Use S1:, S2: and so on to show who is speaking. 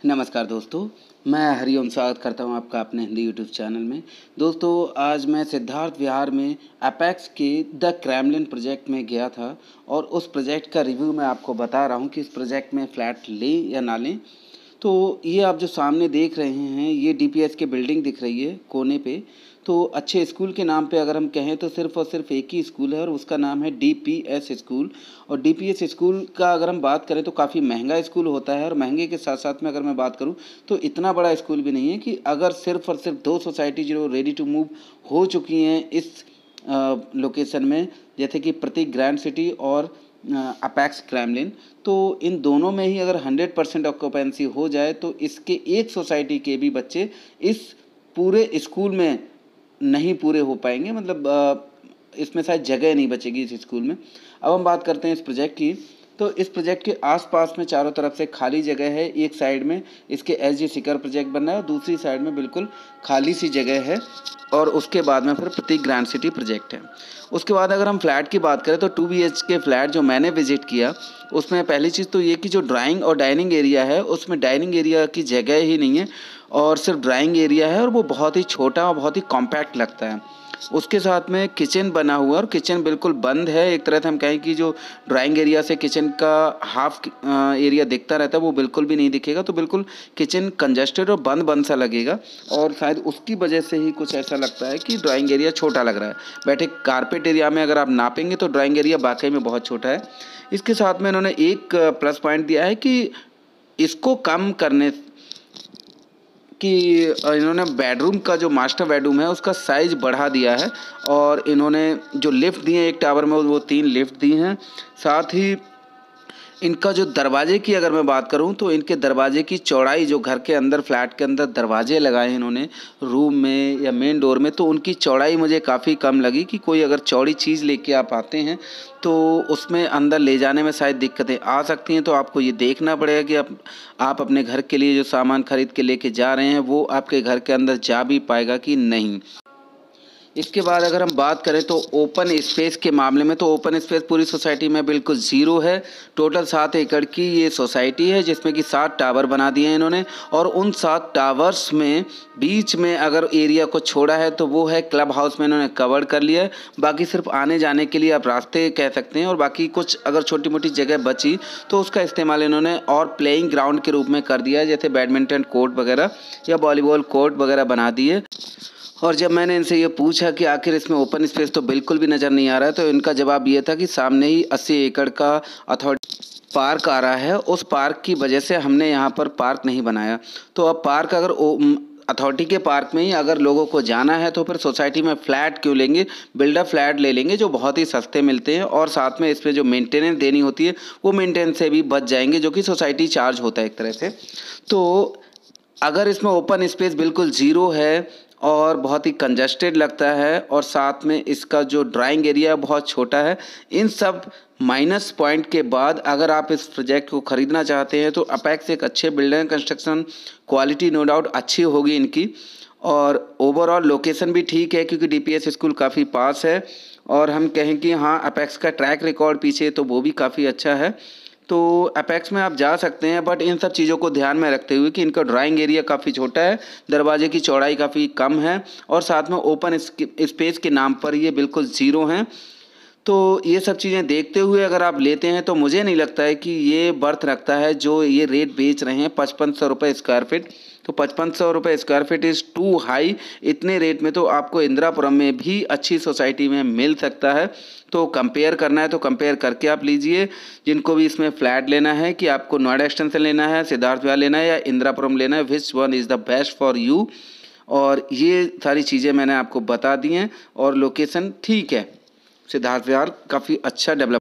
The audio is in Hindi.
S1: नमस्कार दोस्तों, मैं हरिओम स्वागत करता हूं आपका अपने हिंदी यूट्यूब चैनल में। दोस्तों, आज मैं सिद्धार्थ विहार में अपेक्स के द क्रेमलिन प्रोजेक्ट में गया था और उस प्रोजेक्ट का रिव्यू मैं आपको बता रहा हूं कि इस प्रोजेक्ट में फ़्लैट लें या ना लें। तो ये आप जो सामने देख रहे हैं, ये डीपीएस की बिल्डिंग दिख रही है कोने पे। तो अच्छे स्कूल के नाम पे अगर हम कहें तो सिर्फ़ और सिर्फ एक ही स्कूल है और उसका नाम है डीपीएस स्कूल। और डीपीएस स्कूल का अगर हम बात करें तो काफ़ी महंगा स्कूल होता है और महंगे के साथ साथ में अगर मैं बात करूं तो इतना बड़ा स्कूल भी नहीं है कि अगर सिर्फ़ और सिर्फ 2 सोसाइटी जो रेडी टू मूव हो चुकी हैं इस लोकेशन में, जैसे कि प्रतीक ग्रैंड सिटी और अपेक्स क्रेमलिन, तो इन दोनों में ही अगर 100% ऑक्यूपेंसी हो जाए तो इसके एक सोसाइटी के भी बच्चे इस पूरे स्कूल में नहीं पूरे हो पाएंगे। मतलब इसमें शायद जगह नहीं बचेगी इस स्कूल में। अब हम बात करते हैं इस प्रोजेक्ट की। तो इस प्रोजेक्ट के आसपास में चारों तरफ से खाली जगह है। एक साइड में इसके एसजी सीकर प्रोजेक्ट बन रहा है और दूसरी साइड में बिल्कुल खाली सी जगह है और उसके बाद में फिर प्रतीक ग्रैंड सिटी प्रोजेक्ट है। उसके बाद अगर हम फ्लैट की बात करें तो 2 BHK फ्लैट जो मैंने विजिट किया, उसमें पहली चीज़ तो ये कि जो ड्राइंग और डाइनिंग एरिया है उसमें डाइनिंग एरिया की जगह ही नहीं है और सिर्फ ड्राइंग एरिया है और वो बहुत ही छोटा और बहुत ही कॉम्पैक्ट लगता है। उसके साथ में किचन बना हुआ और किचन बिल्कुल बंद है। एक तरह से हम कहें कि जो ड्राइंग एरिया से किचन का हाफ एरिया दिखता रहता है वो बिल्कुल भी नहीं दिखेगा। तो बिल्कुल किचन कंजस्टेड और बंद बंद सा लगेगा और शायद उसकी वजह से ही कुछ ऐसा लगता है कि ड्राइंग एरिया छोटा लग रहा है। बैठे कारपेट एरिया में अगर आप नापेंगे तो ड्राइंग एरिया वाकई में बहुत छोटा है। इसके साथ में इन्होंने एक प्लस पॉइंट दिया है कि इसको कम करने कि इन्होंने बेडरूम का जो मास्टर बेडरूम है उसका साइज़ बढ़ा दिया है और इन्होंने जो लिफ्ट दिए हैं एक टावर में वो 3 लिफ्ट दी हैं। साथ ही इनका जो दरवाजे की अगर मैं बात करूं तो इनके दरवाजे की चौड़ाई, जो घर के अंदर फ्लैट के अंदर दरवाजे लगाए हैं इन्होंने रूम में या मेन डोर में, तो उनकी चौड़ाई मुझे काफ़ी कम लगी कि कोई अगर चौड़ी चीज़ लेके आप आते हैं तो उसमें अंदर ले जाने में शायद दिक्कतें आ सकती हैं। तो आपको ये देखना पड़ेगा कि आप अपने घर के लिए जो सामान खरीद के लेके जा रहे हैं वो आपके घर के अंदर जा भी पाएगा कि नहीं। इसके बाद अगर हम बात करें तो ओपन स्पेस के मामले में, तो ओपन स्पेस पूरी सोसाइटी में बिल्कुल ज़ीरो है। टोटल 7 एकड़ की ये सोसाइटी है जिसमें कि 7 टावर बना दिए हैं इन्होंने और उन 7 टावर्स में बीच में अगर एरिया को छोड़ा है तो वो है क्लब हाउस में इन्होंने कवर कर लिया है। बाकी सिर्फ आने जाने के लिए आप रास्ते कह सकते हैं और बाकी कुछ अगर छोटी मोटी जगह बची तो उसका इस्तेमाल इन्होंने और प्लेइंग ग्राउंड के रूप में कर दिया है, जैसे बैडमिंटन कोर्ट वगैरह या वॉलीबॉल कोर्ट वगैरह बना दिए। और जब मैंने इनसे ये पूछा कि आखिर इसमें ओपन स्पेस तो बिल्कुल भी नज़र नहीं आ रहा है, तो इनका जवाब ये था कि सामने ही 80 एकड़ का अथॉरिटी पार्क आ रहा है, उस पार्क की वजह से हमने यहाँ पर पार्क नहीं बनाया। तो अब पार्क अगर अथॉरिटी के पार्क में ही अगर लोगों को जाना है तो फिर सोसाइटी में फ़्लैट क्यों लेंगे, बिल्डर फ्लैट ले लेंगे जो बहुत ही सस्ते मिलते हैं और साथ में इसमें जो मेंटेनेंस देनी होती है वो मेंटेनेंस से भी बच जाएंगे, जो कि सोसाइटी चार्ज होता है एक तरह से। तो अगर इसमें ओपन स्पेस बिल्कुल ज़ीरो है और बहुत ही कंजस्टेड लगता है और साथ में इसका जो ड्राइंग एरिया है बहुत छोटा है, इन सब माइनस पॉइंट के बाद अगर आप इस प्रोजेक्ट को ख़रीदना चाहते हैं तो अपेक्स एक अच्छे बिल्डर हैं। कंस्ट्रक्शन क्वालिटी नो डाउट अच्छी होगी इनकी और ओवरऑल लोकेशन भी ठीक है क्योंकि डीपीएस स्कूल काफ़ी पास है और हम कहें कि हाँ अपेक्स का ट्रैक रिकॉर्ड पीछे तो वो भी काफ़ी अच्छा है। तो अपेक्स में आप जा सकते हैं, बट इन सब चीज़ों को ध्यान में रखते हुए कि इनका ड्राइंग एरिया काफ़ी छोटा है, दरवाजे की चौड़ाई काफ़ी कम है और साथ में ओपन स्पेस के नाम पर ये बिल्कुल ज़ीरो हैं। तो ये सब चीज़ें देखते हुए अगर आप लेते हैं तो मुझे नहीं लगता है कि ये बर्थ रखता है। जो ये रेट बेच रहे हैं 5500 रुपये स्क्वायर फीट, तो 5500 रुपये square feet is too high. इतने रेट में तो आपको इंदिरापुरम में भी अच्छी सोसाइटी में मिल सकता है। तो कंपेयर करना है तो कंपेयर करके आप लीजिए। जिनको भी इसमें फ्लैट लेना है कि आपको नोएडा एक्सटेंशन लेना है, सिद्धार्थ विहार लेना है या इंदिरापुरम लेना है, which one is the best for you. और ये सारी चीज़ें मैंने आपको बता दी हैं और लोकेशन ठीक है, सिद्धार्थ विहार काफ़ी अच्छा डेवलप